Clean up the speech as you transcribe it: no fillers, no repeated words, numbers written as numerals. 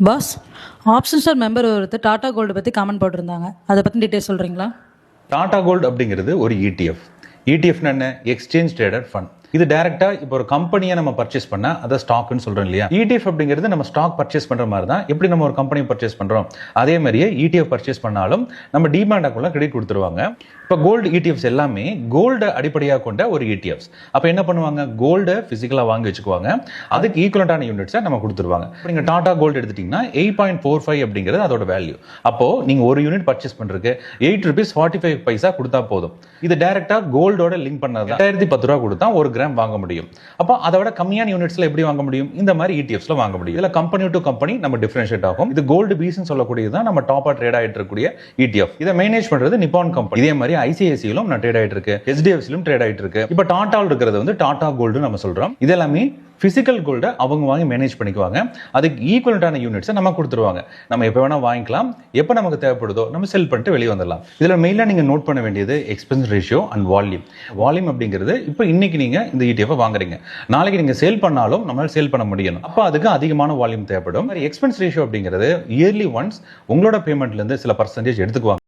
Pass, option star member ஒருத்தர் Tata gold பற்றி comment போட்டிருந்தாங்க. அதை பற்றி டீட்டெயில் சொல்கிறீங்களா? டாடா கோல்டு அப்படிங்கிறது ஒரு ETF. ETFன்னு என்ன? Exchange traded fund. இது டைரக்டா இப்போ ஒரு கம்பெனியை நம்ம பர்ச்சேஸ் பண்ணா அதை ஸ்டாக்னு சொல்றோம் இல்லையா? ETF அப்படிங்கிறது நம்ம ஸ்டாக் பர்ச்சேஸ் பண்ற மாதிரி தான். எப்படி நம்ம ஒரு கம்பெனி பர்ச்சேஸ் பண்றோம் அதே மாதிரியே ETF பர்ச்சேஸ் பண்ணாலும் நம்ம டிமேட் அக்கௌண்ட்ல கிரெடிட் கொடுத்துருவாங்க. இப்போ கோல்டு ETFs எல்லாமே கோல்டை அடிப்படையாக கொண்ட ஒரு ETFs. அப்போ என்ன பண்ணுவாங்க? கோல்டை பிசிக்கலாக வாங்கி வச்சுக்குவாங்க, அதுக்கு ஈக்குவலண்டான யூனிட்ஸை நம்ம கொடுத்துருவாங்க. இப்போ நீங்கள் டாடா கோல்டு எடுத்துட்டீங்கன்னா 8.45 அப்படிங்கிறது அதோட வேல்யூ. அப்போ நீங்க ஒரு யூனிட் பர்ச்சேஸ் பண்றதுக்கு ₹8.45 கொடுத்தா போதும். இது டைரக்டா கோல்டோட லிங்க் பண்ணது. 1010 ரூபா கொடுத்தா ஒரு கிராம் வாங்க முடியும். அப்போ அதை விட கம்மியான யூனிட்ஸ்ல எப்படி வாங்க முடியும்? இந்த மாதிரி ETFsல வாங்க முடியும். இதுல கம்பெனி டு கம்பெனி நம்ம டிஃபரன்ஷியேட் ஆகும். இது கோல்டு பீஸ்னு சொல்லக்கூடியதுதான் நம்ம டாப்பா ட்ரேட் ஆயிட்டு இருக்கக்கூடிய ETF. இதை மேனேஜ் பண்றது நிப்பான் கம்பெனி. இதே மாதிரி ICICIலும் நான் ட்ரேட் ஆயிட்டு இருக்கு, HDFCலும் ட்ரேட் ஆயிட்டு இருக்கு. இப்போ டாடாவில் இருக்கிறது வந்து டாடா கோல்டு நம்ம சொல்றோம். இதெல்லாமே பிசிக்கல் கோல்டை அவங்க வாங்கி மேனேஜ் பண்ணிக்குவாங்க, அதுக்கு ஈக்குவலண்டான யூனிட்ஸை நம்ம கொடுத்துருவாங்க. நம்ம எப்போ வேணா வாங்கிக்கலாம், எப்போ நமக்கு தேவைப்படுதோ நம்ம செல் பண்ணிட்டு வெளியே வந்துடலாம். இதில் மெயினாக நீங்கள் நோட் பண்ண வேண்டியது expense ratio and volume. Volume அப்படிங்கிறது இப்போ இன்னைக்கு நீங்கள் இந்த ETF வாங்குறீங்க, நாளைக்கு நீங்கள் சேல் பண்ணாலும் நம்மளால சேல் பண்ண முடியணும். அப்போ அதுக்கு அதிகமான வால்யூம் தேவைப்படும். எக்ஸ்பென்ஸ் ரேஷியோ அப்படிங்கிறது இயர்லி ஒன்ஸ் உங்களோட பேமெண்ட்லேருந்து சில பர்சன்டேஜ் எடுத்துக்குவாங்க.